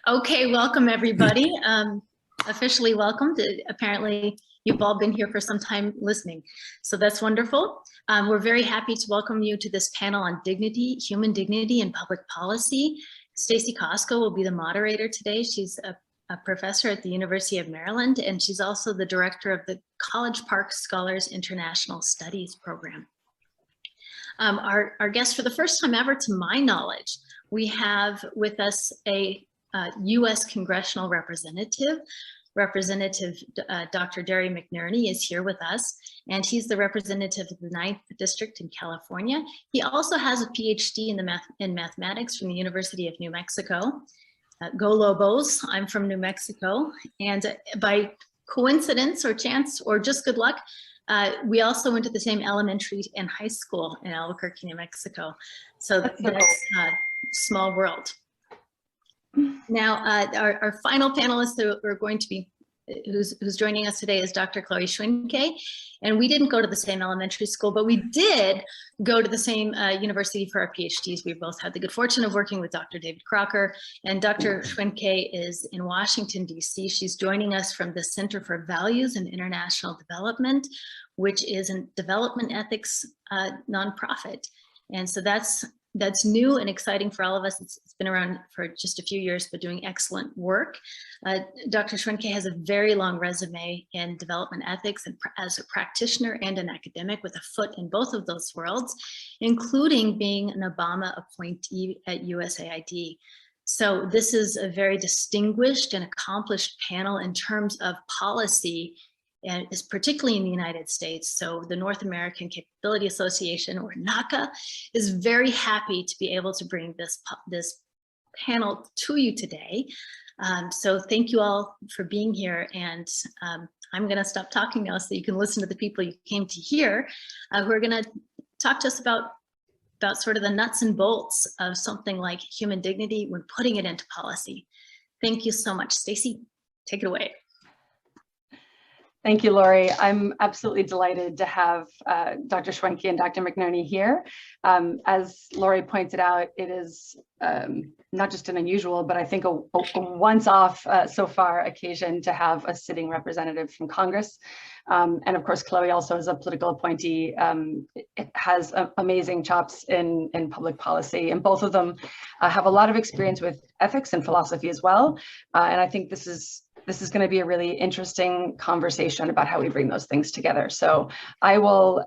Okay, welcome everybody. Officially welcomed. Apparently you've all been here for some time listening, so that's wonderful. We're very happy to welcome you to this panel on dignity, human dignity and public policy. Stacy Costco will be the moderator today. She's a professor at the University of Maryland, and she's also the director of the College Park Scholars International Studies Program. Our guest, for the first time ever to my knowledge, we have with us a U.S. congressional representative. Representative Dr. Derry McNerney is here with us, and he's the representative of the 9th District in California. He also has a PhD in mathematics from the University of New Mexico. Go Lobos, I'm from New Mexico, and by coincidence or chance or just good luck, we also went to the same elementary and high school in Albuquerque, New Mexico. So that's a small world. Now, our final panelist that we're going to be, who's joining us today is Dr. Chloe Schwenke. And we didn't go to the same elementary school, but we did go to the same university for our PhDs. We both had the good fortune of working with Dr. David Crocker, and Dr. Schwenke is in Washington, D.C. She's joining us from the Center for Values and International Development, which is a development ethics nonprofit. And so that's new and exciting for all of us. It's been around for just a few years, but doing excellent work. Dr. Schwenke has a very long resume in development ethics and as a practitioner and an academic with a foot in both of those worlds, including being an Obama appointee at USAID. So this is a very distinguished and accomplished panel in terms of policy, and is particularly in the United States. So the North American Capability Association, or NACA, is very happy to be able to bring this panel to you today. So thank you all for being here, and I'm gonna stop talking now so you can listen to the people you came to hear, who are gonna talk to us about sort of the nuts and bolts of something like human dignity when putting it into policy. Thank you so much. Stacy, take it away. Thank you, Lori. I'm absolutely delighted to have Dr. Schwenke and Dr. McNerney here. As Lori pointed out, it is not just an unusual, but I think a once-off so far occasion to have a sitting representative from Congress. And of course, Chloe also is a political appointee. It has amazing chops in public policy, and both of them have a lot of experience with ethics and philosophy as well. And I think this is going to be a really interesting conversation about how we bring those things together. So I will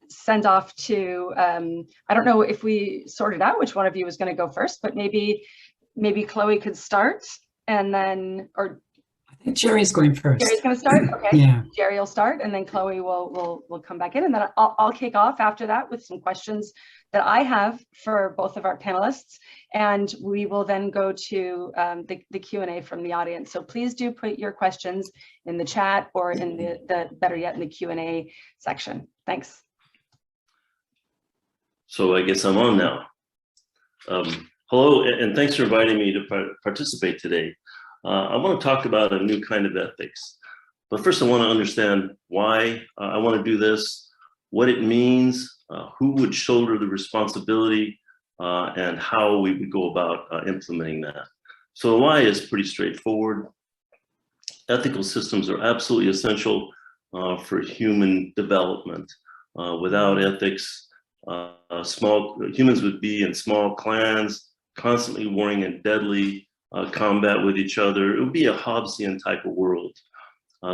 send off to, I don't know if we sorted out which one of you was going to go first, but maybe Chloe could start, and then, or I think Jerry's going first. Jerry's going to start? Okay. Yeah. Jerry will start, and then Chloe will come back in, and then I'll kick off after that with some questions that I have for both of our panelists, and we will then go to the Q&A from the audience. So please do put your questions in the chat or in the better yet, in the Q&A section. Thanks. So I guess I'm on now. Hello, and thanks for inviting me to participate today. I want to talk about a new kind of ethics, but first I want to understand why I want to do this, what it means, who would shoulder the responsibility, and how we would go about implementing that. So the why is pretty straightforward. Ethical systems are absolutely essential for human development. Without ethics, humans would be in small clans, constantly warring in deadly combat with each other. It would be a Hobbesian type of world.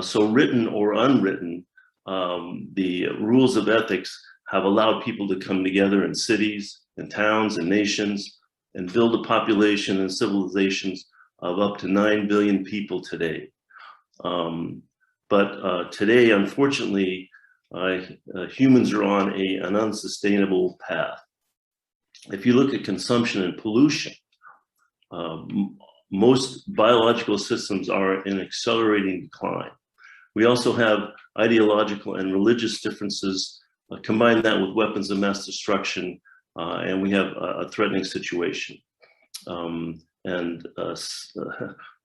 So written or unwritten, the rules of ethics have allowed people to come together in cities, in towns, and nations, and build a population and civilizations of up to 9 billion people today. But today, unfortunately, humans are on an unsustainable path. If you look at consumption and pollution, most biological systems are in accelerating decline. We also have ideological and religious differences. Combine that with weapons of mass destruction, and we have a threatening situation.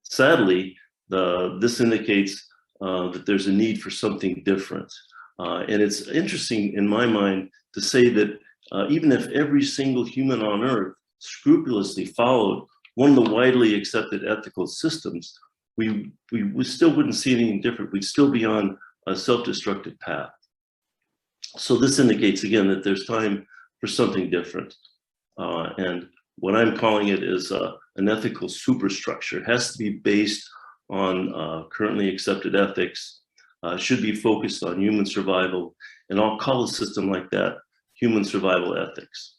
Sadly, this indicates that there's a need for something different. And it's interesting in my mind to say that even if every single human on Earth scrupulously followed one of the widely accepted ethical systems, we still wouldn't see anything different. We'd still be on a self-destructive path. So this indicates, again, that there's time for something different. And what I'm calling it is an ethical superstructure. It has to be based on currently accepted ethics, should be focused on human survival, and I'll call a system like that human survival ethics.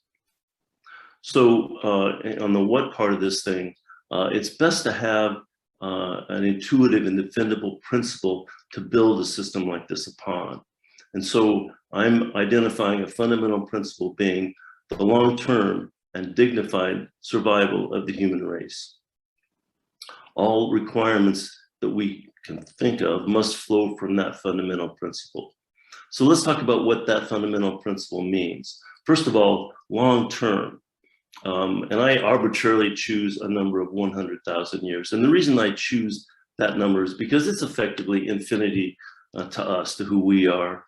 So on the what part of this thing, it's best to have an intuitive and defendable principle to build a system like this upon. And so I'm identifying a fundamental principle being the long-term and dignified survival of the human race. All requirements that we can think of must flow from that fundamental principle. So let's talk about what that fundamental principle means. First of all, long-term. And I arbitrarily choose a number of 100,000 years. And the reason I choose that number is because it's effectively infinity to us, to who we are.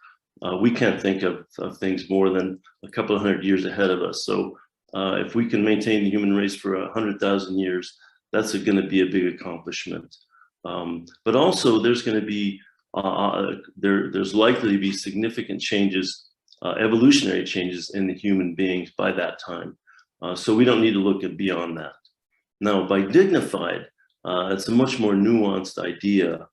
We can't think of things more than a couple of hundred years ahead of us. So if we can maintain the human race for 100,000 years, that's going to be a big accomplishment. But also there's going to be, there's likely to be significant changes, evolutionary changes in the human beings by that time. So we don't need to look at beyond that. Now, by dignified, it's a much more nuanced idea.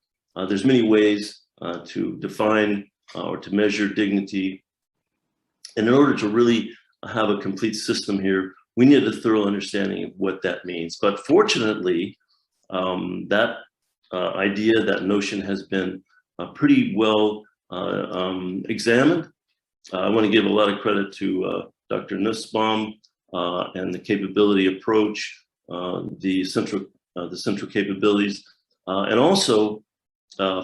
There's many ways to define or to measure dignity. And in order to really have a complete system here, we need a thorough understanding of what that means. But fortunately, that idea, that notion has been pretty well examined. I want to give a lot of credit to Dr. Nussbaum and the capability approach, the central capabilities. And also,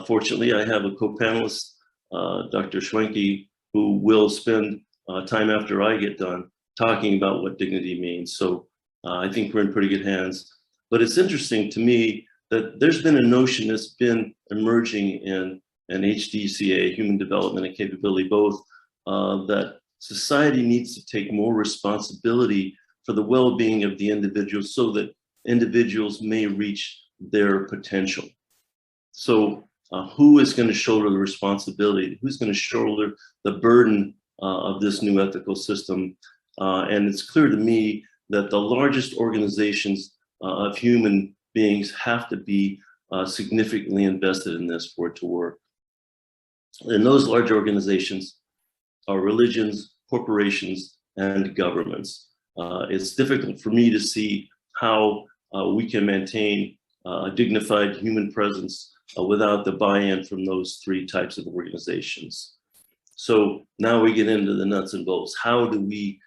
fortunately, I have a co-panelist, Dr. Schwenke, who will spend time after I get done talking about what dignity means. So I think we're in pretty good hands. But it's interesting to me that there's been a notion that's been emerging in HDCA, human development and capability, both that society needs to take more responsibility for the well-being of the individual so that individuals may reach their potential. So who is going to shoulder the responsibility? Who's going to shoulder the burden of this new ethical system? And it's clear to me that the largest organizations of human beings have to be significantly invested in this for it to work. And those large organizations are religions, corporations, and governments. It's difficult for me to see how we can maintain a dignified human presence without the buy-in from those three types of organizations. So now we get into the nuts and bolts. How do we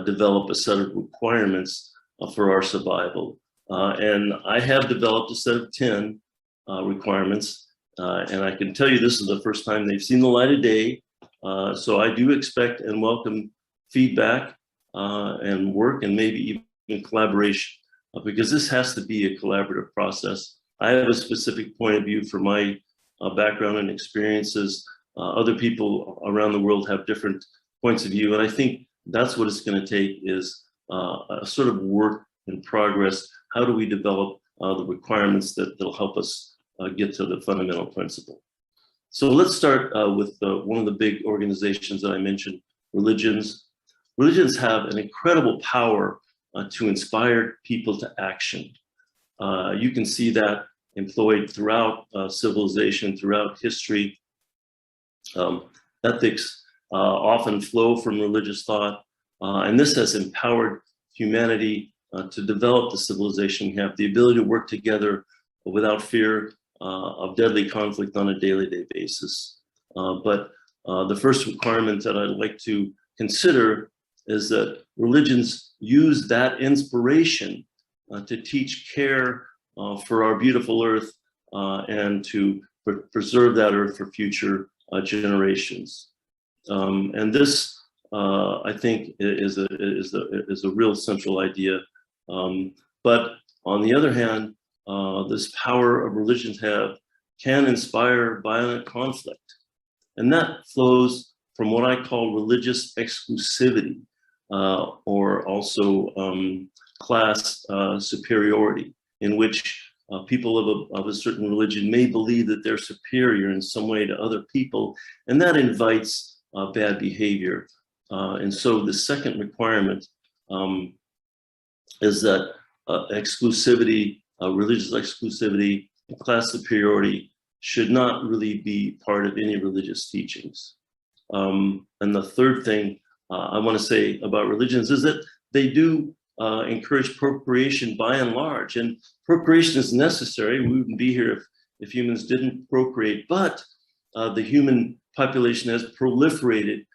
develop a set of requirements for our survival? And I have developed a set of 10 requirements. And I can tell you this is the first time they've seen the light of day. So I do expect and welcome feedback and work and maybe even collaboration, because this has to be a collaborative process. I have a specific point of view from my background and experiences. Other people around the world have different points of view. And I think that's what it's going to take is a sort of work in progress. How do we develop the requirements that'll help us get to the fundamental principle? So let's start with one of the big organizations that I mentioned, religions. Religions have an incredible power to inspire people to action. You can see that employed throughout civilization, throughout history. Ethics often flow from religious thought, and this has empowered humanity to develop the civilization. We have the ability to work together without fear of deadly conflict on a daily basis. But the first requirement that I'd like to consider is that religions use that inspiration to teach care for our beautiful earth and to preserve that earth for future generations. And this, I think, is a real central idea. But on the other hand, this power of religions can inspire violent conflict. And that flows from what I call religious exclusivity, or also class superiority, in which people of a certain religion may believe that they're superior in some way to other people, and that invites bad behavior. And so the second requirement is that exclusivity, religious exclusivity, and class superiority should not really be part of any religious teachings. And the third thing I want to say about religions is that they do encourage procreation by and large, and procreation is necessary. We wouldn't be here if humans didn't procreate, but the human population has proliferated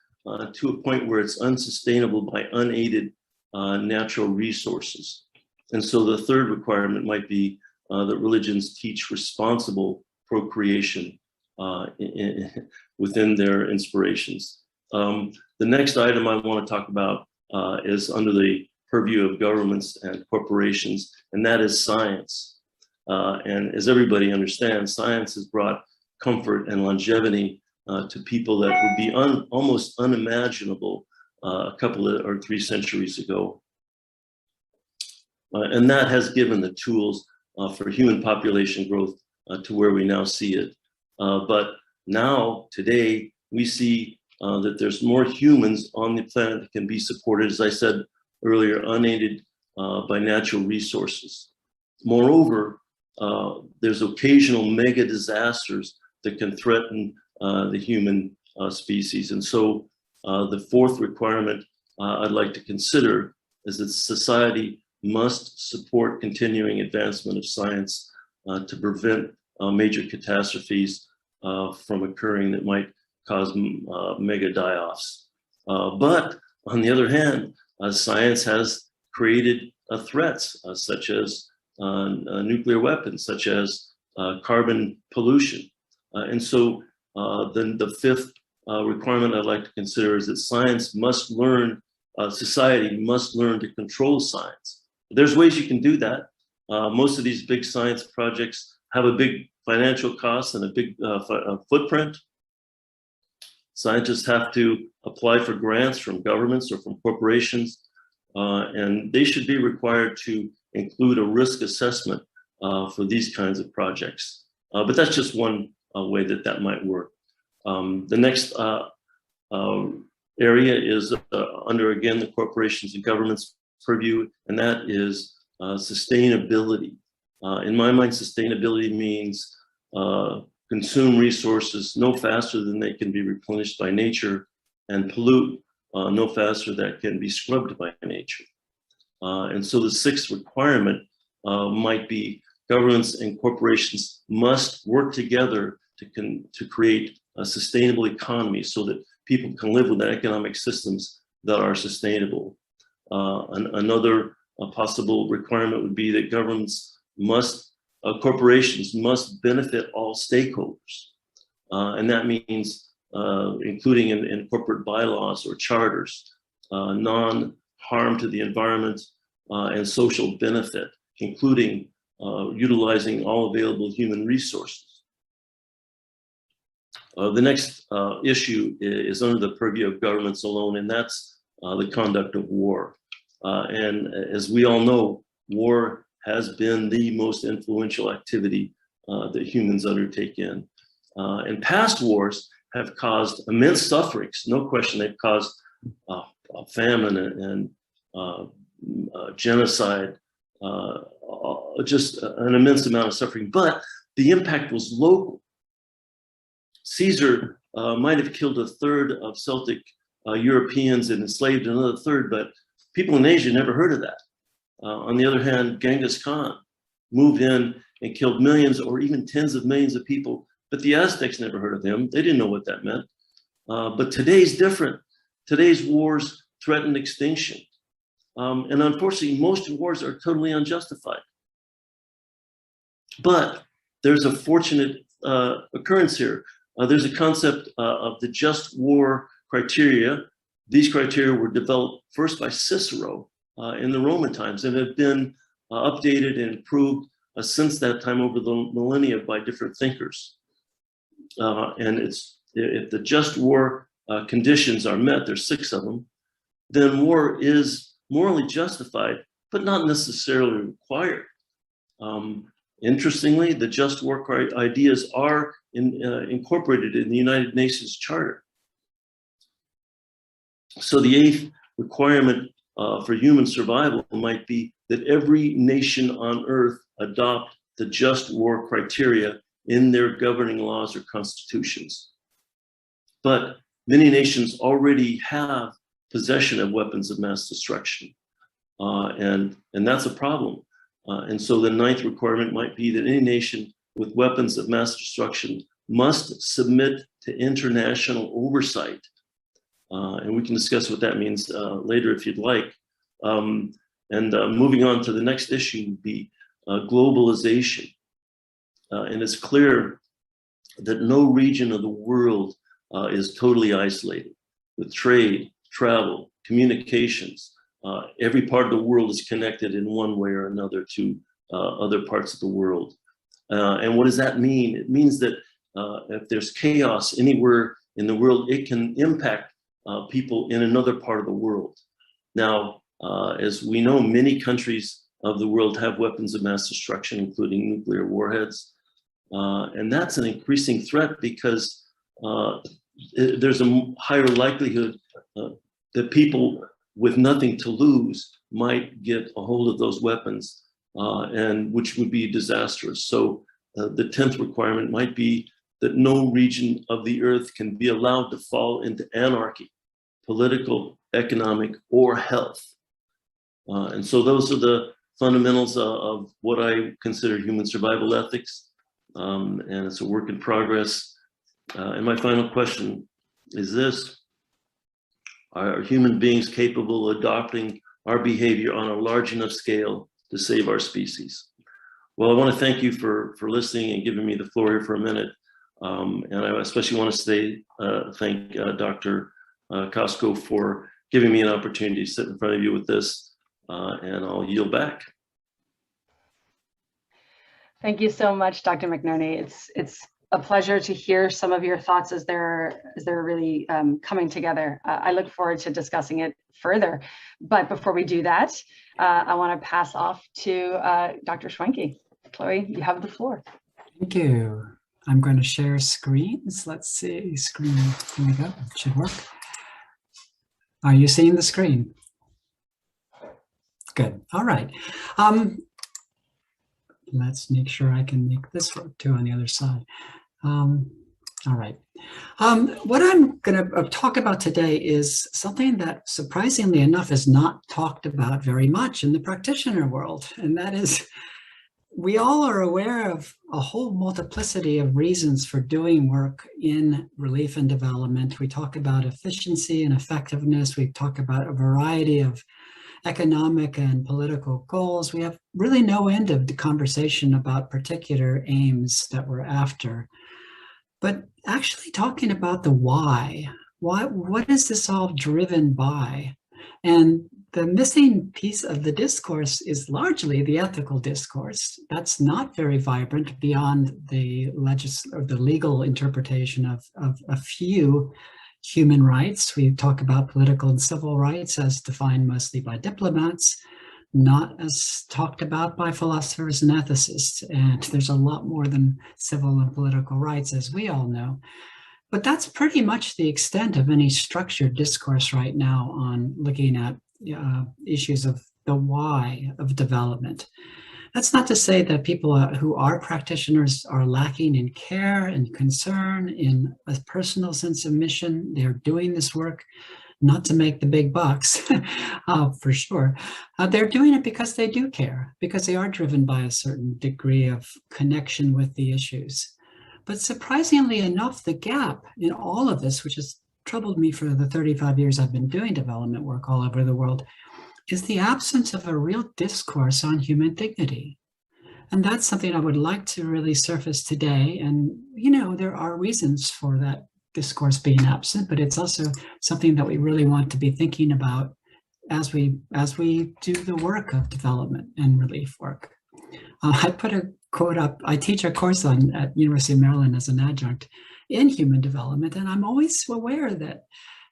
to a point where it's unsustainable by unaided natural resources. And so the third requirement might be that religions teach responsible procreation within their inspirations. The next item I want to talk about is under the purview of governments and corporations, and that is science. And as everybody understands, science has brought comfort and longevity to people that would be almost unimaginable a couple of, or 3 centuries ago. And that has given the tools for human population growth to where we now see it. But now, today, we see that there's more humans on the planet that can be supported, as I said earlier, unaided by natural resources. Moreover, there's occasional mega disasters that can threaten the human species. And so the fourth requirement I'd like to consider is that society must support continuing advancement of science to prevent major catastrophes from occurring that might cause mega die-offs. But on the other hand, science has created threats such as nuclear weapons, such as carbon pollution. And so then the fifth requirement I'd like to consider is that science must learn, society must learn to control science. There's ways you can do that. Most of these big science projects have a big financial cost and a big footprint. Scientists have to apply for grants from governments or from corporations, and they should be required to include a risk assessment for these kinds of projects. But that's just one way that that might work. The next area is under, again, the corporations and governments purview, and that is sustainability. In my mind, sustainability means consume resources no faster than they can be replenished by nature, and pollute no faster than can be scrubbed by nature. And so the sixth requirement might be governments and corporations must work together to create a sustainable economy so that people can live with economic systems that are sustainable. Another possible requirement would be that governments must, corporations must benefit all stakeholders. And that means including in corporate bylaws or charters, non-harm to the environment and social benefit, including utilizing all available human resources. The next issue is under the purview of governments alone, and that's the conduct of war. And as we all know, war has been the most influential activity that humans undertake in. And past wars have caused immense sufferings. No question, they've caused famine and genocide, just an immense amount of suffering. But the impact was local. Caesar might have killed a third of Celtic Europeans and enslaved another third, but people in Asia never heard of that. On the other hand, Genghis Khan moved in and killed millions or even tens of millions of people, but the Aztecs never heard of him. They didn't know what that meant. But today's different. Today's wars threaten extinction. And unfortunately, most wars are totally unjustified. But there's a fortunate occurrence here. There's a concept of the just war criteria. These criteria were developed first by Cicero in the Roman times and have been updated and improved since that time over the millennia by different thinkers. And if the just war conditions are met, there's 6 of them, then war is morally justified, but not necessarily required. Interestingly, the just war ideas are incorporated in the United Nations Charter. So the 8th requirement for human survival might be that every nation on earth adopt the just war criteria in their governing laws or constitutions. But many nations already have possession of weapons of mass destruction, and that's a problem. And so the 9th requirement might be that any nation with weapons of mass destruction must submit to international oversight. And we can discuss what that means later if you'd like. Moving on to the next issue would be globalization. And it's clear that no region of the world is totally isolated. With trade, travel, communications, every part of the world is connected in one way or another to other parts of the world. And what does that mean? It means that if there's chaos anywhere in the world, it can impact people in another part of the world. Now, as we know, many countries of the world have weapons of mass destruction, including nuclear warheads. And that's an increasing threat because there's a higher likelihood that people with nothing to lose might get a hold of those weapons, and which would be disastrous. So the 10th requirement might be that no region of the earth can be allowed to fall into anarchy, political, economic, or health. And so those are the fundamentals of what I consider human survival ethics. And it's a work in progress. And my final question is this: are human beings capable of adopting our behavior on a large enough scale to save our species? Well, I want to thank you for listening and giving me the floor here for a minute. And I especially want to thank Dr. Costco for giving me an opportunity to sit in front of you with this, and I'll yield back. Thank you so much, Dr. McNerney. It's a pleasure to hear some of your thoughts as they're really coming together. I look forward to discussing it further. But before we do that, I want to pass off to Dr. Schwenke. Chloe, you have the floor. Thank you. I'm going to share screens. Let's see, screen, here we go, it should work. Are you seeing the screen? Good, all right. Let's make sure I can make this work too on the other side. All right. What I'm going to talk about today is something that surprisingly enough is not talked about very much in the practitioner world, and that is we all are aware of a whole multiplicity of reasons for doing work in relief and development. We talk about efficiency and effectiveness. We talk about a variety of economic and political goals. We have really no end of the conversation about particular aims that we're after. But actually talking about the why, what is this all driven by? And the missing piece of the discourse is largely the ethical discourse. That's not very vibrant beyond the legal interpretation of a few human rights. We talk about political and civil rights as defined mostly by diplomats, not as talked about by philosophers and ethicists. And there's a lot more than civil and political rights, as we all know. But that's pretty much the extent of any structured discourse right now on looking at issues of the why of development. That's not to say that people who are practitioners are lacking in care and concern, in a personal sense of mission. They're doing this work not to make the big bucks, for sure. They're doing it because they do care, because they are driven by a certain degree of connection with the issues. But surprisingly enough, the gap in all of this, which has troubled me for the 35 years I've been doing development work all over the world, is the absence of a real discourse on human dignity. And that's something I would like to really surface today. And, you know, there are reasons for that discourse being absent, but it's also something that we really want to be thinking about as we do the work of development and relief work. I put a quote up. I teach a course at University of Maryland as an adjunct in human development, and I'm always aware that,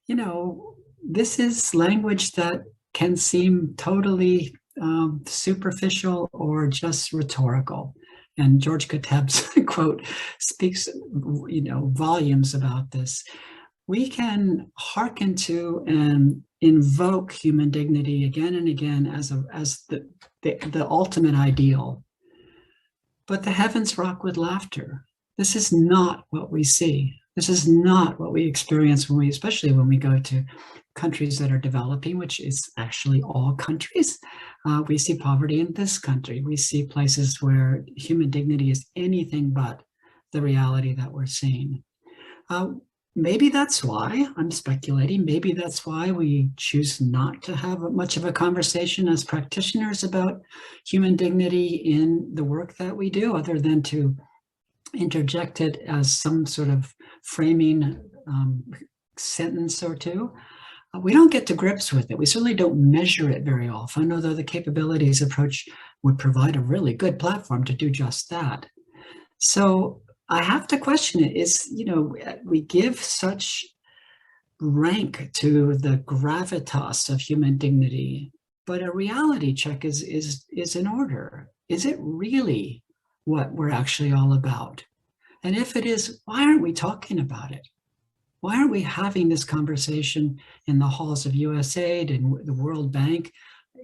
you know, this is language that can seem totally superficial or just rhetorical. And George Kateb's quote speaks, volumes about this. We can hearken to and invoke human dignity again and again as the ultimate ideal. But the heavens rock with laughter. This is not what we see. This is not what we experience especially when we go to countries that are developing, which is actually all countries. We see poverty in this country. We see places where human dignity is anything but the reality that we're seeing. Maybe that's why, I'm speculating, maybe that's why we choose not to have much of a conversation as practitioners about human dignity in the work that we do, other than to interject it as some sort of framing sentence or two. We don't get to grips with it. We certainly don't measure it very often, although the capabilities approach would provide a really good platform to do just that. So I have to question it. We give such rank to the gravitas of human dignity, but a reality check is in order. Is it really what we're actually all about? And if it is, why aren't we talking about it? Why aren't we having this conversation in the halls of USAID and the World Bank,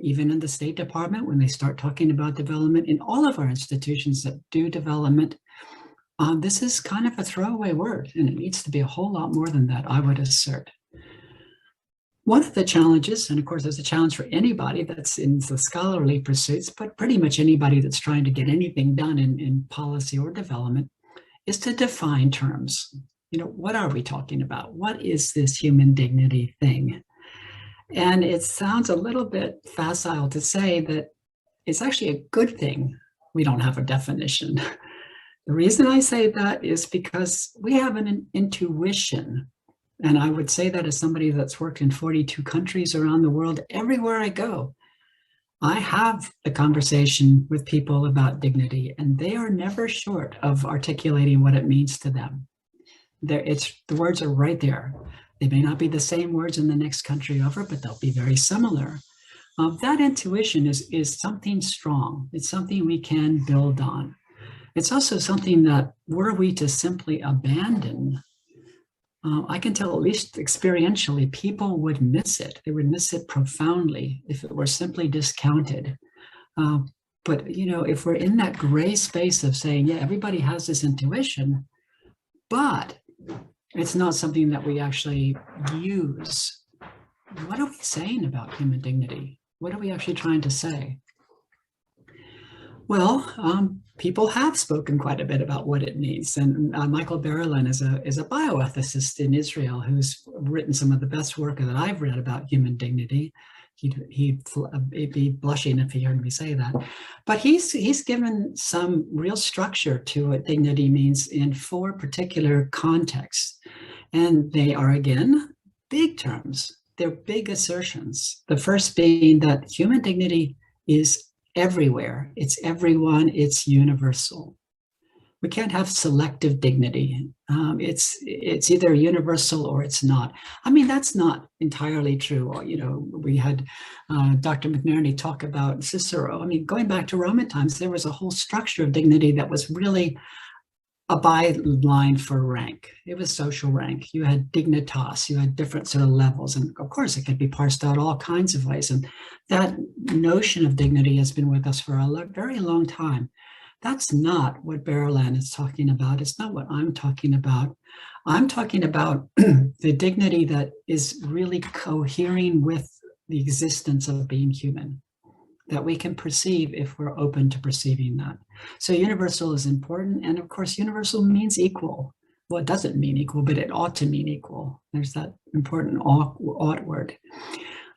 even in the State Department, when they start talking about development, in all of our institutions that do development? This is kind of a throwaway word, and it needs to be a whole lot more than that, I would assert. One of the challenges, and of course there's a challenge for anybody that's in the scholarly pursuits, but pretty much anybody that's trying to get anything done in policy or development, is to define terms. What are we talking about? What is this human dignity thing? And it sounds a little bit facile to say that it's actually a good thing we don't have a definition. The reason I say that is because we have an intuition, and I would say that as somebody that's worked in 42 countries around the world. Everywhere I go, I have a conversation with people about dignity, and they are never short of articulating what it means to them. The words are right there. They may not be the same words in the next country over, but they'll be very similar. That intuition is something strong. It's something we can build on. It's also something that, were we to simply abandon, I can tell, at least experientially, people would miss it. They would miss it profoundly if it were simply discounted. But if we're in that gray space of saying, yeah, everybody has this intuition, but it's not something that we actually use, what are we saying about human dignity? What are we actually trying to say? Well, people have spoken quite a bit about what it means. And Michael Berlin is a bioethicist in Israel who's written some of the best work that I've read about human dignity. He'd be blushing if he heard me say that. But he's given some real structure to what dignity means in 4 particular contexts. And they are, again, big terms. They're big assertions. The first being that human dignity is everywhere. It's everyone. It's universal. We can't have selective dignity. It's either universal or it's not. I mean, that's not entirely true. We had Dr. McNerney talk about Cicero. I mean, going back to Roman times, there was a whole structure of dignity that was really a byline for rank. It was social rank. You had dignitas, you had different sort of levels. And of course, it could be parsed out all kinds of ways. And that notion of dignity has been with us for a very long time. That's not what Berlin is talking about. It's not what I'm talking about. I'm talking about the dignity that is really cohering with the existence of being human, that we can perceive if we're open to perceiving that. So universal is important. And of course, universal means equal. Well, it doesn't mean equal, but it ought to mean equal. There's that important ought word.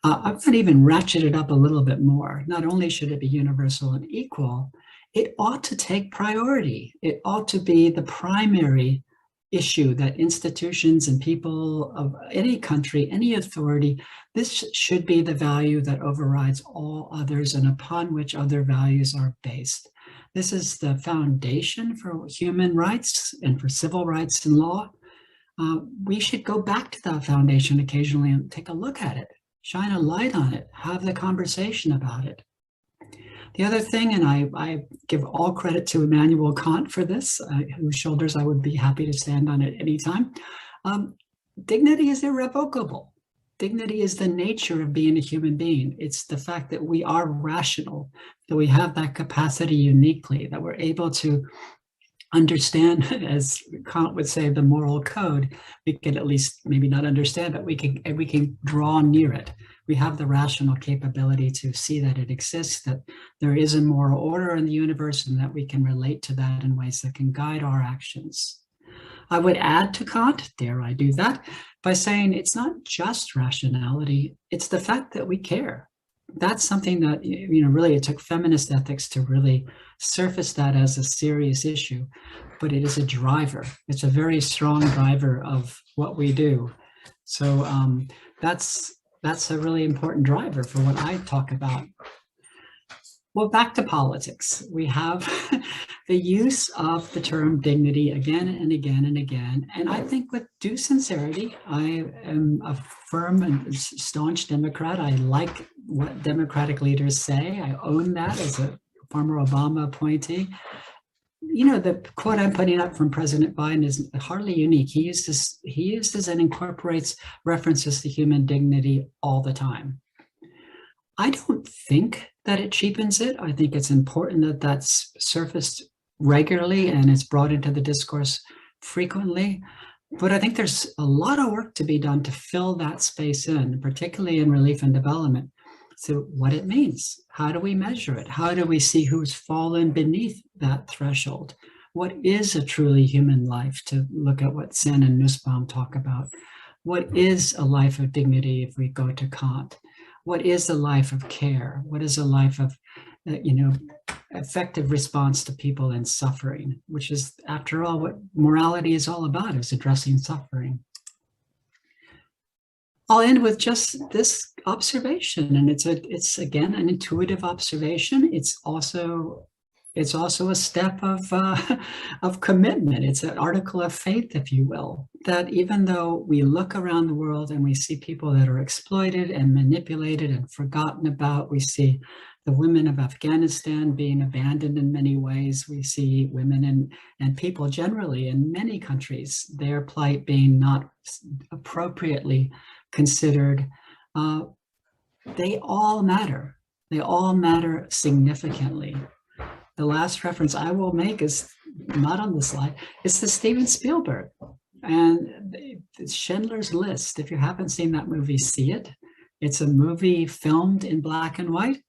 I've even ratcheted up a little bit more. Not only should it be universal and equal, it ought to take priority. It ought to be the primary issue that institutions and people of any country, any authority, this should be the value that overrides all others and upon which other values are based. This is the foundation for human rights and for civil rights and law. We should go back to that foundation occasionally and take a look at it, shine a light on it, have the conversation about it. The other thing, and I give all credit to Immanuel Kant for this, whose shoulders I would be happy to stand on at any time. Dignity is irrevocable. Dignity is the nature of being a human being. It's the fact that we are rational, that we have that capacity uniquely, that we're able to understand, as Kant would say, the moral code. We can at least maybe not understand, but we can draw near it. We have the rational capability to see that it exists, that there is a moral order in the universe, and that we can relate to that in ways that can guide our actions. I would add to Kant, dare I do that, by saying it's not just rationality, it's the fact that we care. That's something that, really it took feminist ethics to really surface that as a serious issue, but it is a driver. It's a very strong driver of what we do. So that's a really important driver for what I talk about. Well, back to politics. We have the use of the term dignity again and again and again. And I think with due sincerity, I am a firm and staunch Democrat. I like what Democratic leaders say. I own that as a former Obama appointee. The quote I'm putting up from President Biden is hardly unique. He uses and incorporates references to human dignity all the time. I don't think that it cheapens it. I think it's important that that's surfaced regularly and it's brought into the discourse frequently. But I think there's a lot of work to be done to fill that space in, particularly in relief and development. So what it means, how do we measure it? How do we see who's fallen beneath that threshold? What is a truly human life, to look at what Sen and Nussbaum talk about? What is a life of dignity if we go to Kant? What is a life of care? What is a life of, effective response to people in suffering, which is, after all, what morality is all about, is addressing suffering. I'll end with just this observation, and it's again an intuitive observation. It's also a step of commitment. It's an article of faith, if you will, that even though we look around the world and we see people that are exploited and manipulated and forgotten about, we see the women of Afghanistan being abandoned in many ways. We see women and people generally in many countries, their plight being not appropriately considered. They all matter. They all matter significantly. The last reference I will make is not on the slide. It's to Steven Spielberg and Schindler's List. If you haven't seen that movie, see it. It's a movie filmed in black and white,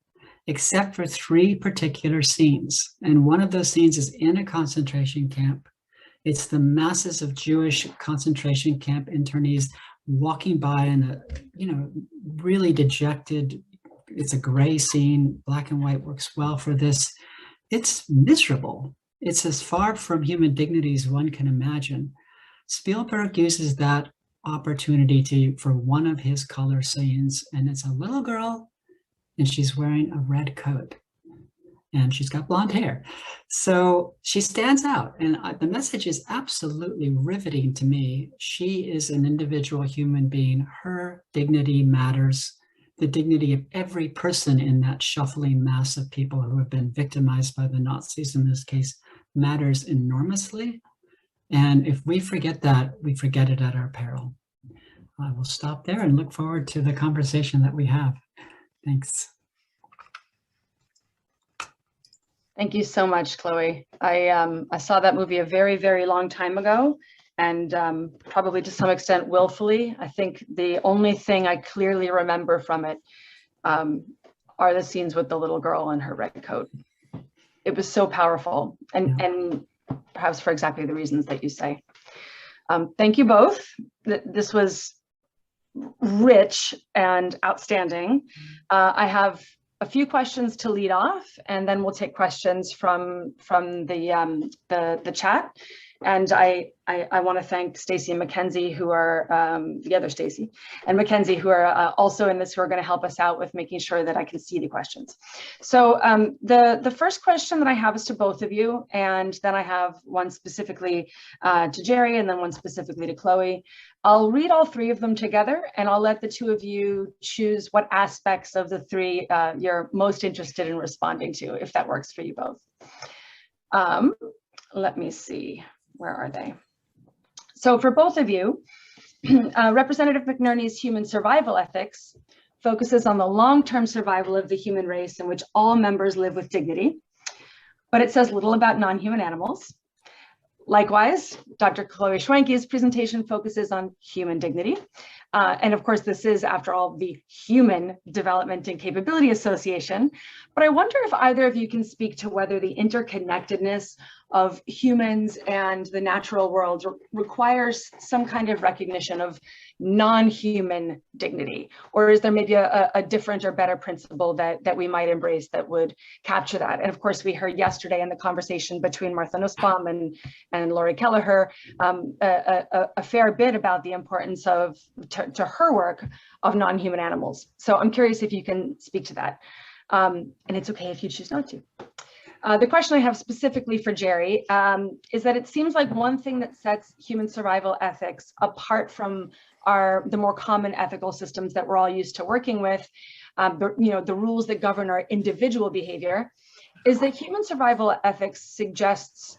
except for 3 particular scenes. And one of those scenes is in a concentration camp. It's the masses of Jewish concentration camp internees walking by in a, really dejected. It's a gray scene. Black and white works well for this. It's miserable. It's as far from human dignity as one can imagine. Spielberg uses that opportunity for one of his color scenes, and it's a little girl, and she's wearing a red coat, and she's got blonde hair. So she stands out, and the message is absolutely riveting to me. She is an individual human being. Her dignity matters. The dignity of every person in that shuffling mass of people who have been victimized by the Nazis in this case matters enormously. And if we forget that, we forget it at our peril. I will stop there and look forward to the conversation that we have. Thanks. Thank you so much, Chloe. I saw that movie a very, very long time ago, and probably to some extent willfully. I think the only thing I clearly remember from it are the scenes with the little girl in her red coat. It was so powerful, and perhaps for exactly the reasons that you say. Thank you both. This was rich and outstanding. I have a few questions to lead off, and then we'll take questions from the chat. And I want to thank Stacy and Mackenzie, who are the other Stacy and Mackenzie, who are also in this, who are going to help us out with making sure that I can see the questions. So the first question that I have is to both of you, and then I have one specifically to Jerry, and then one specifically to Chloe. I'll read all three of them together, and I'll let the two of you choose what aspects of the three you're most interested in responding to, if that works for you both. Let me see. Where are they? So for both of you, Representative McNerney's human survival ethics focuses on the long-term survival of the human race in which all members live with dignity, but it says little about non-human animals. Likewise, Dr. Chloe Schwenke's presentation focuses on human dignity. And of course, this is, after all, the Human Development and Capability Association. But I wonder if either of you can speak to whether the interconnectedness of humans and the natural world requires some kind of recognition of non-human dignity, or is there maybe a different or better principle that we might embrace that would capture that? And of course, we heard yesterday in the conversation between Martha Nussbaum and Lori Kelleher a fair bit about the importance of, to her work, of non-human animals. So I'm curious if you can speak to that. And it's okay if you choose not to. The question I have specifically for Jerry is that it seems like one thing that sets human survival ethics apart from the more common ethical systems that we're all used to working with, the rules that govern our individual behavior, is that human survival ethics suggests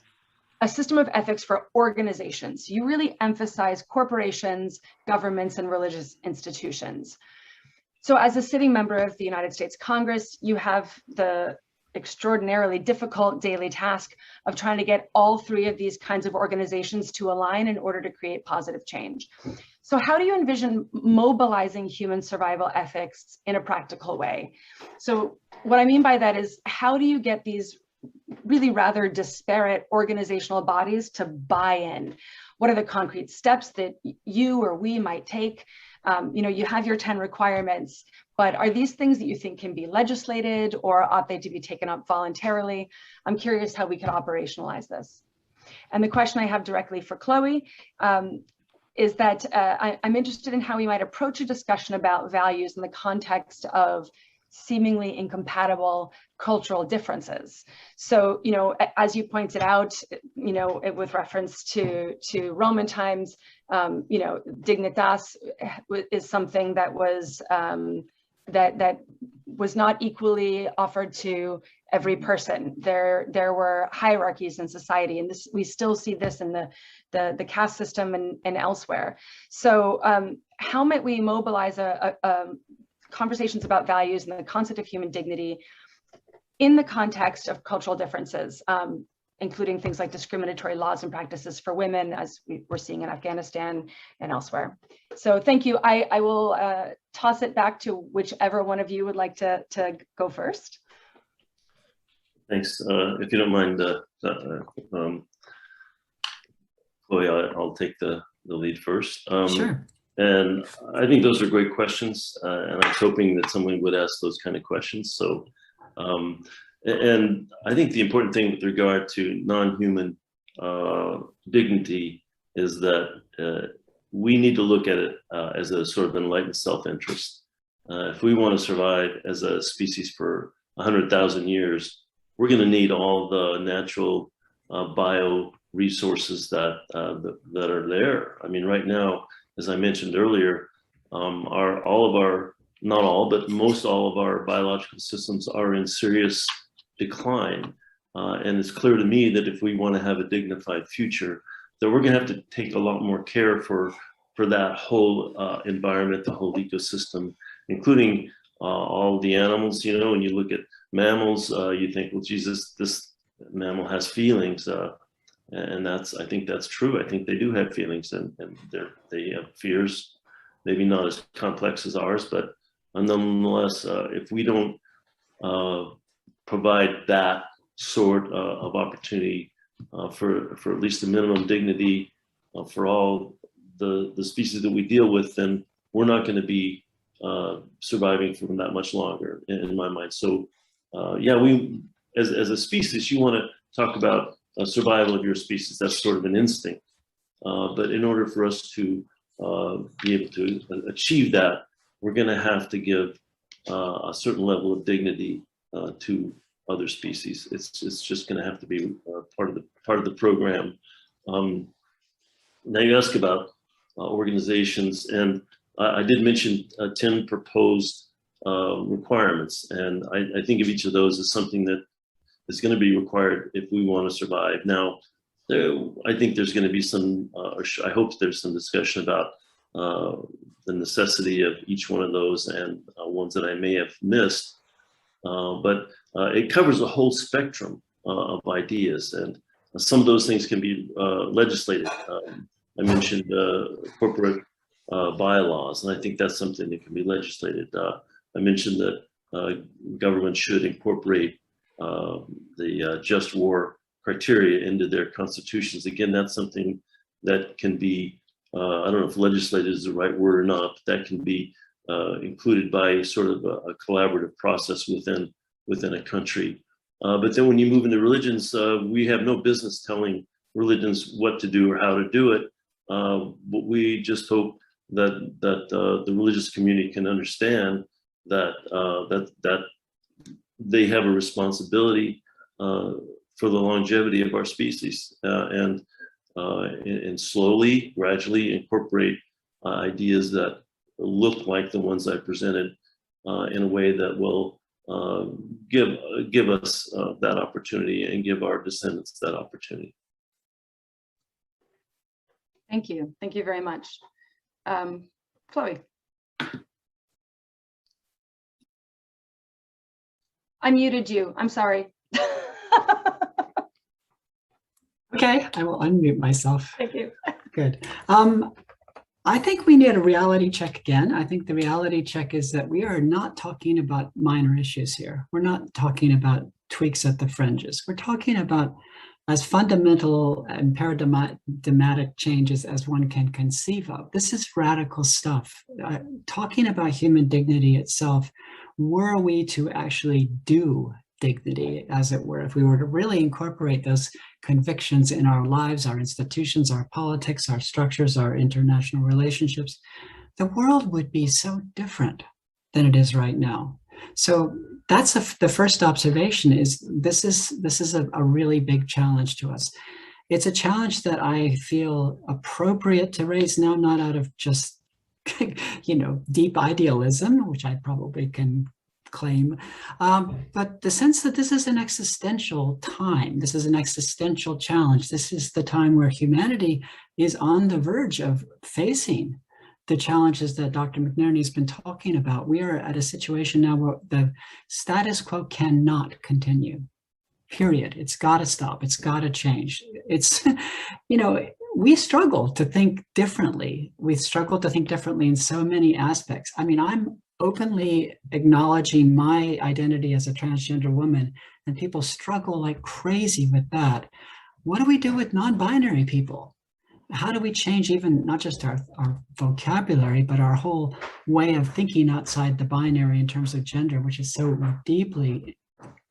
a system of ethics for organizations. You really emphasize corporations, governments, and religious institutions. So as a sitting member of the United States Congress, you have the extraordinarily difficult daily task of trying to get all three of these kinds of organizations to align in order to create positive change. So how do you envision mobilizing human survival ethics in a practical way? So what I mean by that is, how do you get these really rather disparate organizational bodies to buy in? What are the concrete steps that you or we might take? You have your 10 requirements, but are these things that you think can be legislated, or ought they to be taken up voluntarily? I'm curious how we can operationalize this. And the question I have directly for Chloe is that I'm interested in how we might approach a discussion about values in the context of seemingly incompatible cultural differences. So, as you pointed out, with reference to Roman times, dignitas is something that was that was not equally offered to every person. There were hierarchies in society, and we still see this in the caste system and elsewhere. So how might we mobilize conversations about values and the concept of human dignity in the context of cultural differences, including things like discriminatory laws and practices for women, as we're seeing in Afghanistan and elsewhere? So thank you. I will toss it back to whichever one of you would like to go first. Thanks. If you don't mind, Chloe, I'll take the lead first. Sure. And I think those are great questions, and I was hoping that someone would ask those kind of questions. So, and I think the important thing with regard to non-human dignity is that we need to look at it as a sort of enlightened self-interest. If we want to survive as a species for 100,000 years, we're going to need all the natural bio resources that are there. I mean, right now, as I mentioned earlier, not all, but most all of our biological systems are in serious decline. And it's clear to me that if we want to have a dignified future, that we're going to have to take a lot more care for that whole environment, the whole ecosystem, including all the animals. When you look at mammals, you think, well, Jesus, this mammal has feelings. And I think that's true. I think they do have feelings, and they have fears, maybe not as complex as ours, but nonetheless, if we don't provide that sort of opportunity for at least the minimum dignity for all the species that we deal with, then we're not going to be surviving for that much longer, in my mind. So, yeah, we as a species, you want to talk about survival of your species. That's sort of an instinct. But in order for us to be able to achieve that, we're going to have to give a certain level of dignity to other species. It's just going to have to be part of the program. Now you ask about organizations, and I did mention 10 proposed requirements, and I think of each of those as something that is going to be required if we want to survive. Now, I think there's going to be some, or I hope there's some discussion about the necessity of each one of those and ones that I may have missed. But it covers a whole spectrum of ideas, and some of those things can be legislated. I mentioned corporate bylaws, and I think that's something that can be legislated. I mentioned that government should incorporate the just war criteria into their constitutions. Again, that's something that can be, I don't know if legislated is the right word or not, but that can be included by sort of a collaborative process within a country. But then when you move into religions, we have no business telling religions what to do or how to do it. But we just hope that the religious community can understand that that they have a responsibility for the longevity of our species, and slowly, gradually incorporate ideas that look like the ones I presented in a way that will give us that opportunity and give our descendants that opportunity. Thank you. Thank you very much. Chloe. I muted you. I'm sorry. Okay, I will unmute myself. Thank you. Good. I think we need a reality check again. I think the reality check is that we are not talking about minor issues here. We're not talking about tweaks at the fringes. We're talking about as fundamental and paradigmatic changes as one can conceive of. This is radical stuff. Talking about human dignity itself, were we to actually do dignity, as it were, if we were to really incorporate those convictions in our lives, our institutions, our politics, our structures, our international relationships, the world would be so different than it is right now. So that's the first observation, is this is a really big challenge to us. It's a challenge that I feel appropriate to raise now, not out of just deep idealism, which I probably can claim, but the sense that this is an existential time. This is an existential challenge. This is the time where humanity is on the verge of facing the challenges that Dr. McNerney has been talking about. We are at a situation now where the status quo cannot continue, period. It's got to stop. It's got to change. It's, we struggle to think differently. We struggle to think differently in so many aspects. I mean, I'm openly acknowledging my identity as a transgender woman, and people struggle like crazy with that. What do we do with non-binary people? How do we change even not just our vocabulary, but our whole way of thinking outside the binary in terms of gender, which is so deeply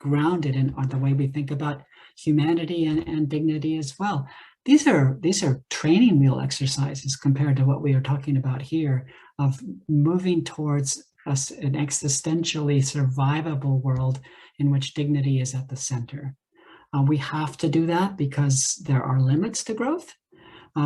grounded in the way we think about humanity and dignity as well. These are training wheel exercises compared to what we are talking about here, of moving towards an existentially survivable world in which dignity is at the center. We have to do that because there are limits to growth.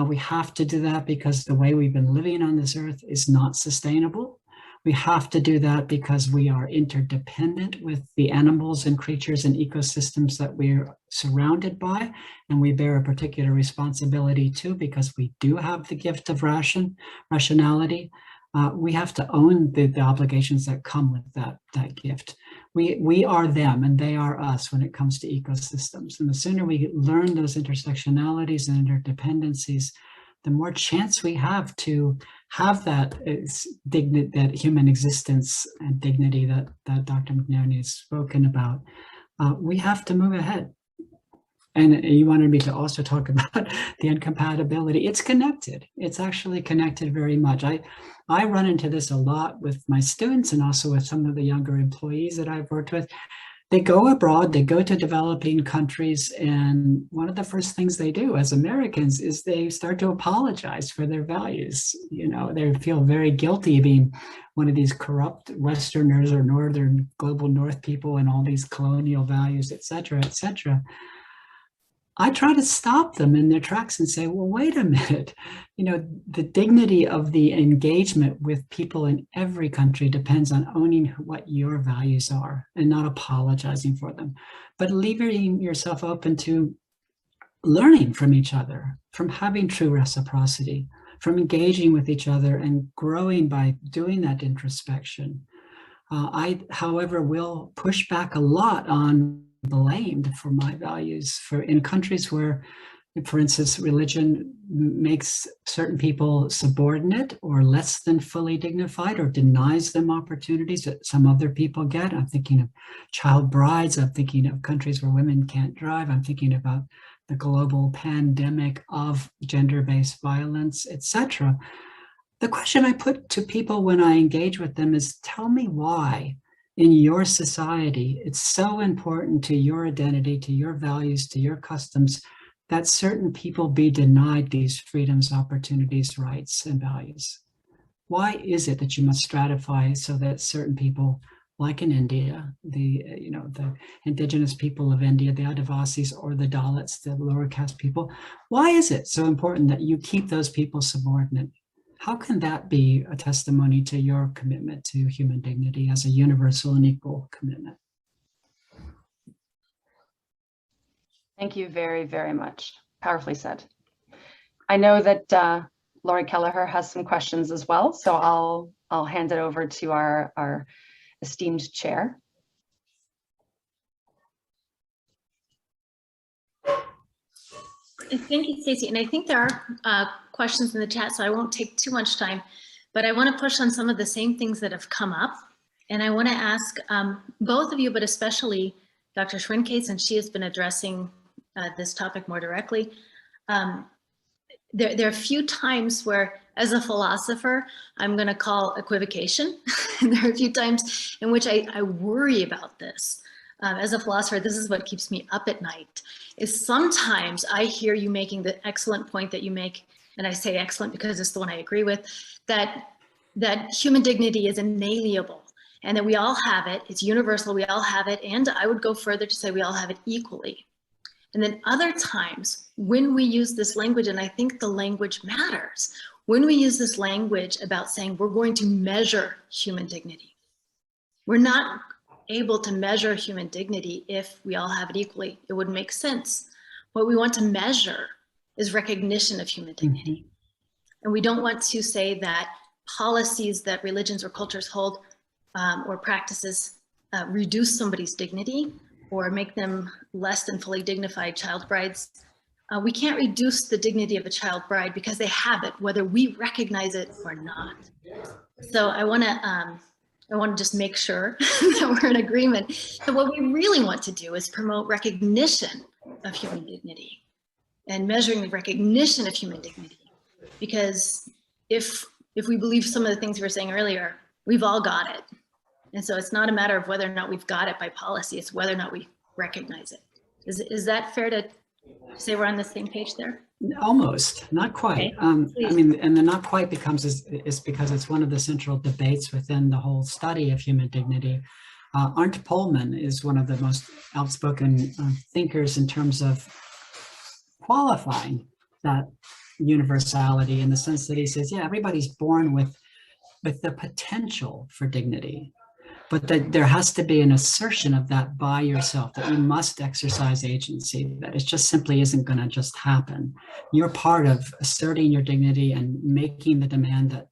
We have to do that because the way we've been living on this earth is not sustainable. We have to do that because we are interdependent with the animals and creatures and ecosystems that we're surrounded by, and we bear a particular responsibility too, because we do have the gift of rationality. We have to own the obligations that come with that gift. We are them and they are us when it comes to ecosystems. And the sooner we learn those intersectionalities and interdependencies, the more chance we have to have that human existence and dignity that Dr. McNerney has spoken about. We have to move ahead. And you wanted me to also talk about the incompatibility. It's connected. It's actually connected very much. I run into this a lot with my students and also with some of the younger employees that I've worked with. they go abroad, they go to developing countries, and one of the first things they do as Americans is they start to apologize for their values. You know, they feel very guilty being one of these corrupt Westerners or Northern global North people and all these colonial values, et cetera, et cetera. I try to stop them in their tracks and say, well, wait a minute. You know, the dignity of the engagement with people in every country depends on owning what your values are and not apologizing for them, but leaving yourself open to learning from each other, from having true reciprocity, from engaging with each other and growing by doing that introspection. I, however, will push back a lot on blamed for my values in countries where, for instance, religion makes certain people subordinate or less than fully dignified or denies them opportunities that some other people get. I'm thinking of child brides. I'm thinking of countries where women can't drive. I'm thinking about the global pandemic of gender-based violence, etc. The question I put to people when I engage with them is, tell me why in your society it's so important to your identity, to your values, to your customs, that certain people be denied these freedoms, opportunities, rights, and values. Why is it that you must stratify so that certain people, like in India, the indigenous people of India, the Adivasis or the Dalits, the lower caste people, why is it so important that you keep those people subordinate? How can that be a testimony to your commitment to human dignity as a universal and equal commitment? Thank you very, very much. Powerfully said. I know that Lori Kelleher has some questions as well, so I'll hand it over to our esteemed chair. Thank you, Stacey. And I think there are questions in the chat, so I won't take too much time, but I want to push on some of the same things that have come up. And I want to ask both of you, but especially Dr. Schwenke, since she has been addressing this topic more directly. There are a few times where, as a philosopher, I'm going to call equivocation. There are a few times in which I worry about this. As a philosopher, this is what keeps me up at night, is sometimes I hear you making the excellent point that you make, and I say excellent because it's the one I agree with, that human dignity is inalienable and that we all have it, it's universal, we all have it, and I would go further to say we all have it equally. And then other times when we use this language, and I think the language matters, when we use this language about saying we're going to measure human dignity, we're not able to measure human dignity if we all have it equally. It wouldn't make sense. What we want to measure is recognition of human dignity. And we don't want to say that policies that religions or cultures hold or practices reduce somebody's dignity or make them less than fully dignified child brides. We can't reduce the dignity of a child bride because they have it, whether we recognize it or not. So I want to just make sure that we're in agreement. So what we really want to do is promote recognition of human dignity and measuring the recognition of human dignity. Because if we believe some of the things we were saying earlier, we've all got it. And so it's not a matter of whether or not we've got it by policy, it's whether or not we recognize it. Is that fair to say we're on the same page there? Almost, not quite. Okay, I mean, and the not quite becomes is because it's one of the central debates within the whole study of human dignity. Arndt Polman is one of the most outspoken thinkers in terms of qualifying that universality, in the sense that he says, yeah, everybody's born with the potential for dignity, but that there has to be an assertion of that by yourself, that you must exercise agency, that it just simply isn't going to just happen. You're part of asserting your dignity and making the demand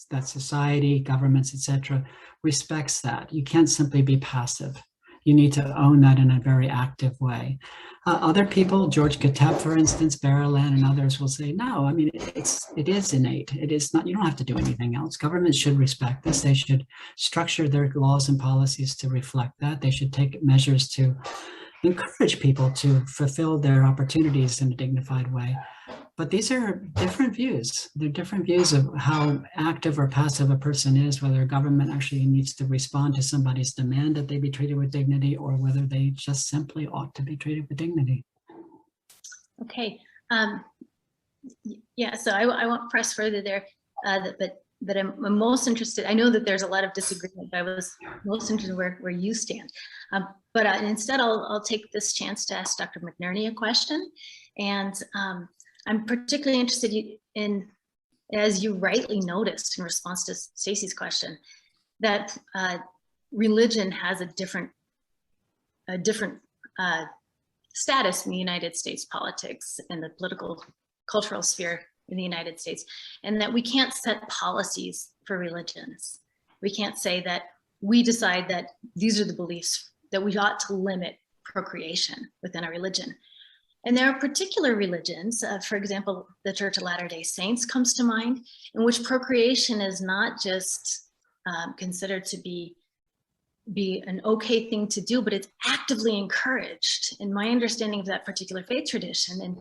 that society, governments, etc., respects that. You can't simply be passive. You need to own that in a very active way. Other people, George Gatep, for instance, Berlin and others will say, no, I mean, it is innate. It is not, you don't have to do anything else. Governments should respect this. They should structure their laws and policies to reflect that. They should take measures to encourage people to fulfill their opportunities in a dignified way. But these are different views. They're different views of how active or passive a person is, whether a government actually needs to respond to somebody's demand that they be treated with dignity, or whether they just simply ought to be treated with dignity. Okay. Yeah, so I won't press further there, but I'm most interested. I know that there's a lot of disagreement, but I was most interested where you stand. But instead, I'll take this chance to ask Dr. McNerney a question. And I'm particularly interested in, as you rightly noticed in response to Stacy's question, that religion has a different status in the United States politics and the political cultural sphere in the United States, and that we can't set policies for religions. We can't say that we decide that these are the beliefs that we ought to limit procreation within a religion. And there are particular religions, for example, the Church of Latter-day Saints comes to mind, in which procreation is not just considered to be an okay thing to do, but it's actively encouraged. In my understanding of that particular faith tradition, and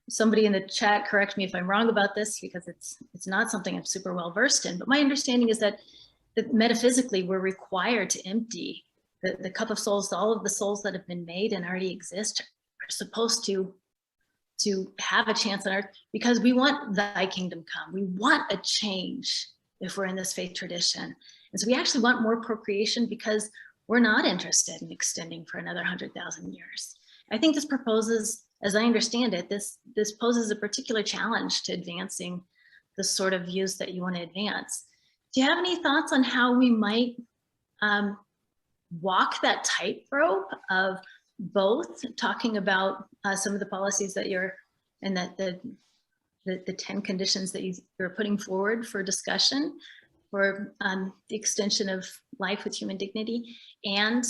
somebody in the chat correct me if I'm wrong about this, because it's not something I'm super well versed in, but my understanding is that metaphysically we're required to empty the cup of souls. All of the souls that have been made and already exist are supposed to have a chance on earth, because we want thy kingdom come. We want a change if we're in this faith tradition. And so we actually want more procreation because we're not interested in extending for another 100,000 years. I think this proposes, as I understand it, this poses a particular challenge to advancing the sort of views that you want to advance. Do you have any thoughts on how we might walk that tightrope of both talking about some of the policies that you're, and that the 10 conditions that you're putting forward for discussion for the extension of life with human dignity, and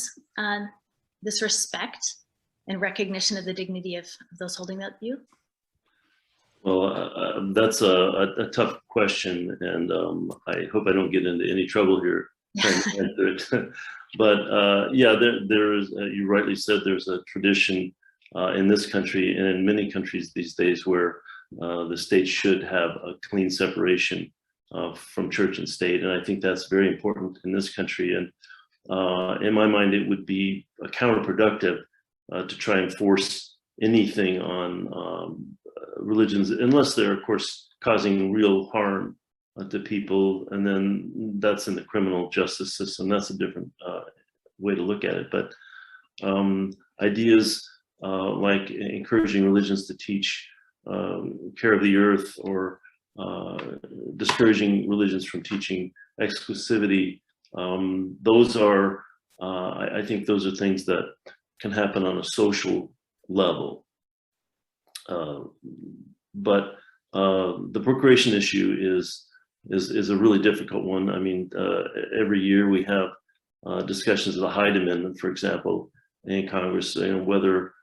this respect and recognition of the dignity of those holding that view? Well, that's a tough question, and I hope I don't get into any trouble here trying to answer it. But yeah, there is, you rightly said, there's a tradition in this country and in many countries these days where the state should have a clean separation from church and state. And I think that's very important in this country. And in my mind, it would be counterproductive to try and force anything on religions, unless they're, of course, causing real harm to people. And then that's in the criminal justice system. That's a different way to look at it. But ideas like encouraging religions to teach care of the earth, or discouraging religions from teaching exclusivity, those are, I think those are things that can happen on a social level. But the procreation issue is a really difficult one. I mean, every year we have discussions of the Hyde Amendment, for example, in Congress, whether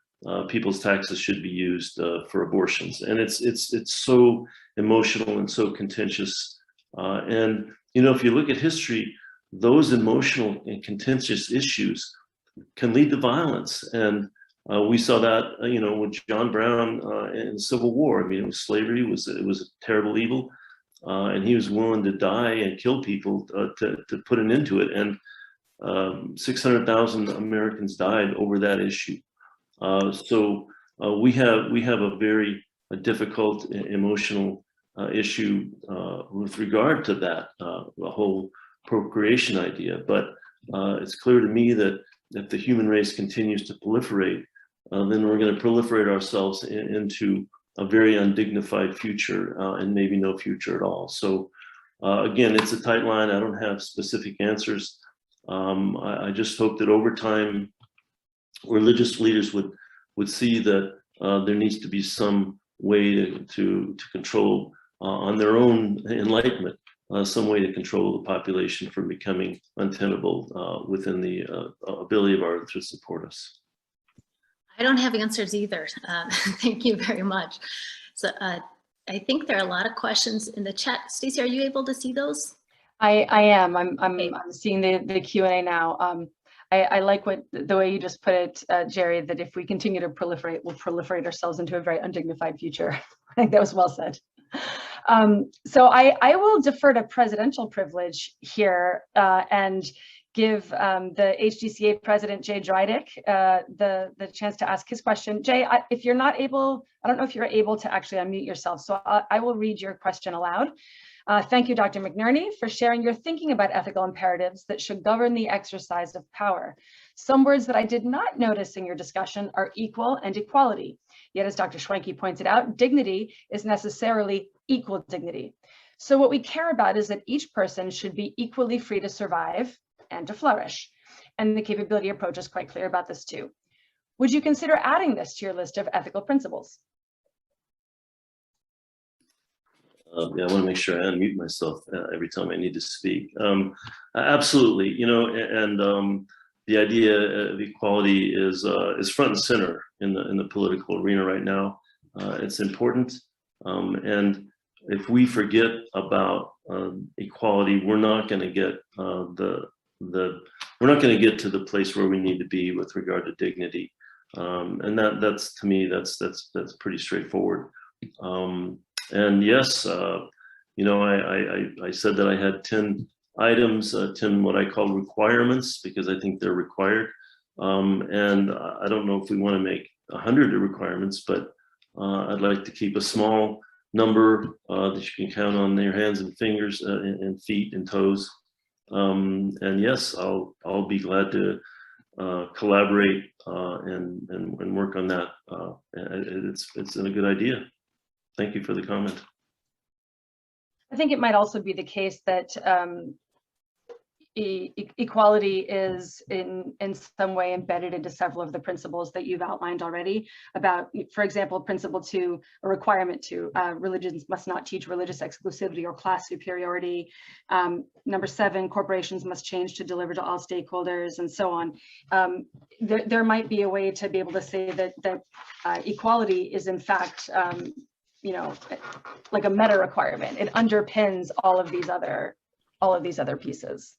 people's taxes should be used for abortions, and it's so emotional and so contentious. And if you look at history, those emotional and contentious issues can lead to violence. And we saw that, with John Brown in the Civil War. I mean, slavery was a terrible evil, and he was willing to die and kill people to put an end to it. And 600,000 Americans died over that issue. So we have a very difficult emotional issue with regard to that, the whole procreation idea. But it's clear to me that if the human race continues to proliferate, then we're going to proliferate ourselves into a very undignified future, and maybe no future at all. So again, it's a tight line. I don't have specific answers. I just hope that over time, religious leaders would see that there needs to be some way to control, on their own enlightenment, some way to control the population from becoming untenable within the ability of ours to support us. I don't have answers either. Thank you very much. So I think there are a lot of questions in the chat. Stacey, are you able to see those? I am. I'm Okay. seeing the Q&A now. I like the way you just put it, Jerry, that if we continue to proliferate, we'll proliferate ourselves into a very undignified future. I think that was well said. So I will defer to presidential privilege here and give the HDCA president, Jay Drydick, the chance to ask his question. Jay, if you're not able, I don't know if you're able to actually unmute yourself, so I will read your question aloud. Thank you, Dr. McNerney, for sharing your thinking about ethical imperatives that should govern the exercise of power. Some words that I did not notice in your discussion are equal and equality. Yet, as Dr. Schwenke pointed out, dignity is necessarily equal dignity. So what we care about is that each person should be equally free to survive and to flourish. And the capability approach is quite clear about this too. Would you consider adding this to your list of ethical principles? Yeah, I want to make sure I unmute myself every time I need to speak. Absolutely, you know, and the idea of equality is front and center in the political arena right now. It's important, and if we forget about equality, we're not going to get we're not going to get to the place where we need to be with regard to dignity, and that's to me that's pretty straightforward. And yes, you know, I said that I had 10 items, 10 what I call requirements, because I think they're required. And I don't know if we want to make 100 requirements, but I'd like to keep a small number that you can count on your hands and fingers and feet and toes. And yes, I'll be glad to collaborate and work on that. It's a good idea. Thank you for the comment. I think it might also be the case that equality is in some way embedded into several of the principles that you've outlined already about, for example, principle 2, a requirement 2, religions must not teach religious exclusivity or class superiority. Number 7, corporations must change to deliver to all stakeholders, and so on. There might be a way to be able to say that equality is in fact you know, like a meta requirement. It underpins all of these other pieces.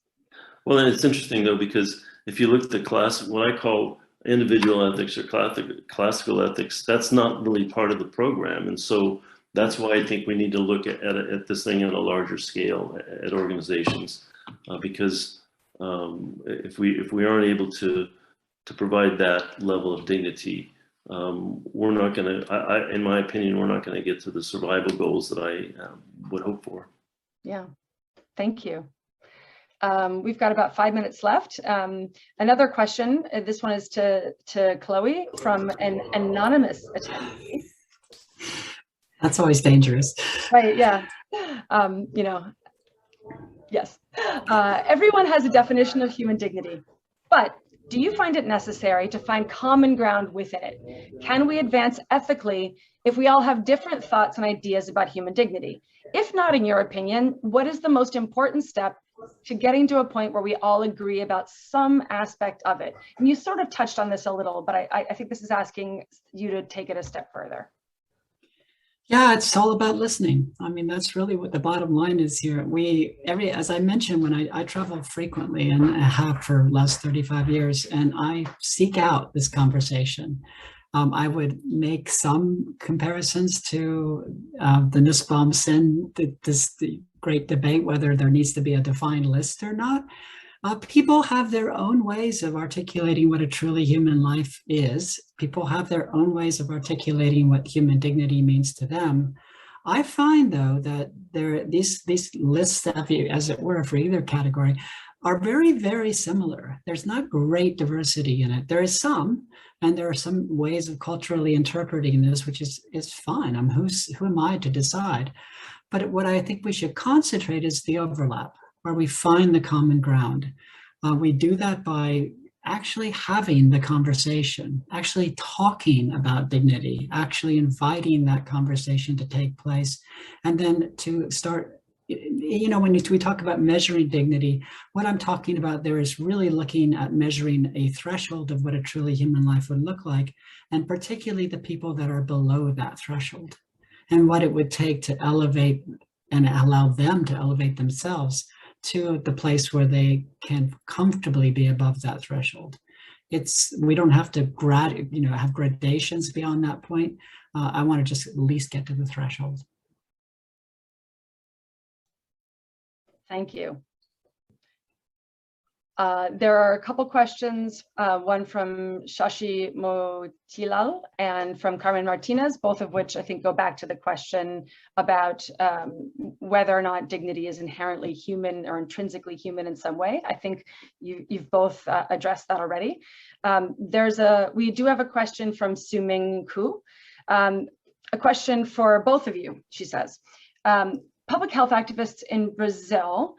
Well, and it's interesting though, because if you look at the what I call individual ethics or classical ethics, that's not really part of the program. And so that's why I think we need to look at this thing on a larger scale at organizations, because if we aren't able to provide that level of dignity, we're not going to, in my opinion, we're not going to get to the survival goals that I would hope for. Yeah, thank you. We've got about 5 minutes left. Another question, this one is to Chloe from an anonymous attendee. That's always dangerous. Right, yeah. You know, yes. Everyone has a definition of human dignity, but do you find it necessary to find common ground within it? Can we advance ethically if we all have different thoughts and ideas about human dignity? If not, in your opinion, what is the most important step to getting to a point where we all agree about some aspect of it? And you sort of touched on this a little, but I think this is asking you to take it a step further. Yeah, it's all about listening. I mean, that's really what the bottom line is here. As I mentioned, when I travel frequently, and I have for the last 35 years, and I seek out this conversation. I would make some comparisons to the Nussbaum-Sinn, the great debate whether there needs to be a defined list or not. People have their own ways of articulating what a truly human life is. People have their own ways of articulating what human dignity means to them. I find, though, that these lists, as it were, for either category, are very, very similar. There's not great diversity in it. There is some, and there are some ways of culturally interpreting this, which is fine. Who am I to decide? But what I think we should concentrate is the overlap, where we find the common ground. We do that by actually having the conversation, actually talking about dignity, actually inviting that conversation to take place, and then to start, you know, when we talk about measuring dignity, what I'm talking about there is really looking at measuring a threshold of what a truly human life would look like, and particularly the people that are below that threshold, and what it would take to elevate and allow them to elevate themselves to the place where they can comfortably be above that threshold. We don't have to have gradations beyond that point. I want to just at least get to the threshold. Thank you. There are a couple questions, one from Shashi Motilal and from Carmen Martinez, both of which I think go back to the question about whether or not dignity is inherently human or intrinsically human in some way. I think you've both addressed that already. We do have a question from Suming Ku, a question for both of you, she says. Public health activists in Brazil,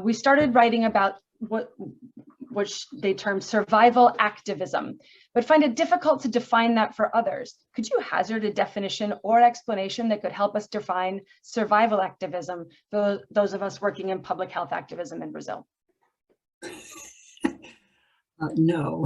we started writing about which they term survival activism, but find it difficult to define that for others. Could you hazard a definition or explanation that could help us define survival activism, those of us working in public health activism in Brazil? No.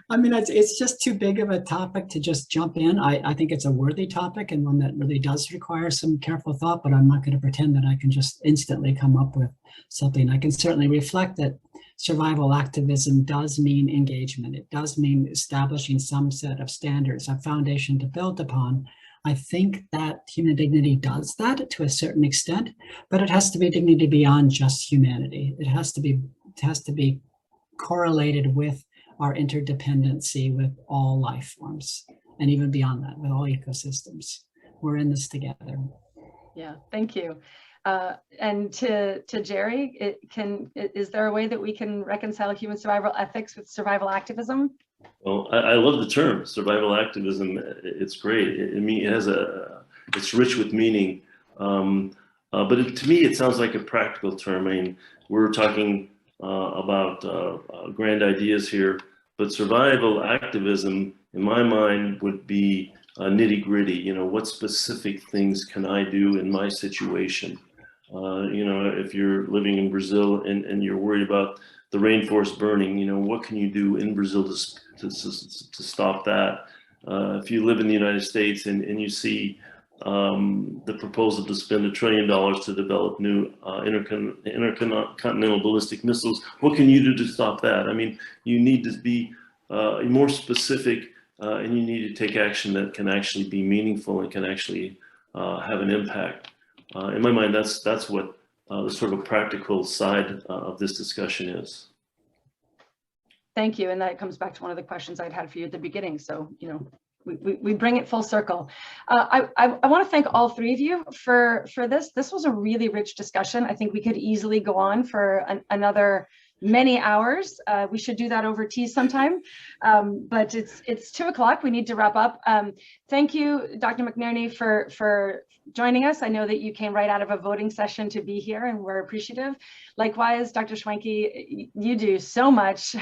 I mean, it's just too big of a topic to just jump in. I think it's a worthy topic and one that really does require some careful thought, but I'm not going to pretend that I can just instantly come up with something. I can certainly reflect that survival activism does mean engagement. It does mean establishing some set of standards, a foundation to build upon. I think that human dignity does that to a certain extent, but it has to be dignity beyond just humanity. It has to be correlated with our interdependency with all life forms, and even beyond that, with all ecosystems. We're in this together. Yeah, thank you. And to Jerry, is there a way that we can reconcile human survival ethics with survival activism? Well, I love the term survival activism. It's great. It's rich with meaning. But to me, it sounds like a practical term. I mean, we're talking about grand ideas here, but survival activism, in my mind, would be nitty gritty. You know, what specific things can I do in my situation? You know, if you're living in Brazil and you're worried about the rainforest burning, you know, what can you do in Brazil to stop that? If you live in the United States and you see the proposal to spend $1 trillion to develop new intercontinental ballistic missiles, what can you do to stop that? I mean, you need to be more specific, and you need to take action that can actually be meaningful and can actually have an impact. In my mind, that's what the sort of practical side of this discussion is. Thank you, and that comes back to one of the questions I'd had for you at the beginning. So, you know, we bring it full circle. I want to thank all three of you for this. This was a really rich discussion. I think we could easily go on for another many hours. We should do that over tea sometime, but it's 2 o'clock. We need to wrap up. Thank you, Dr. McNerney, for joining us. I know that you came right out of a voting session to be here, and we're appreciative. Likewise, Dr. Schwenke, you do so much,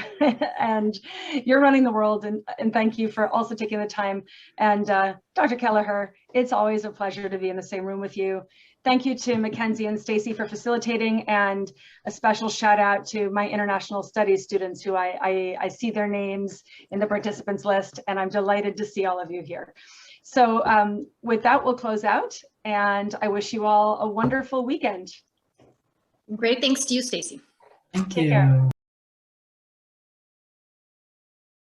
and you're running the world, and thank you for also taking the time. And Dr. Kelleher, it's always a pleasure to be in the same room with you. Thank you to Mackenzie and Stacy for facilitating, and a special shout out to my international studies students who I see their names in the participants list, and I'm delighted to see all of you here. So with that, we'll close out, and I wish you all a wonderful weekend. Great, thanks to you, Stacy. Thank Take you. care.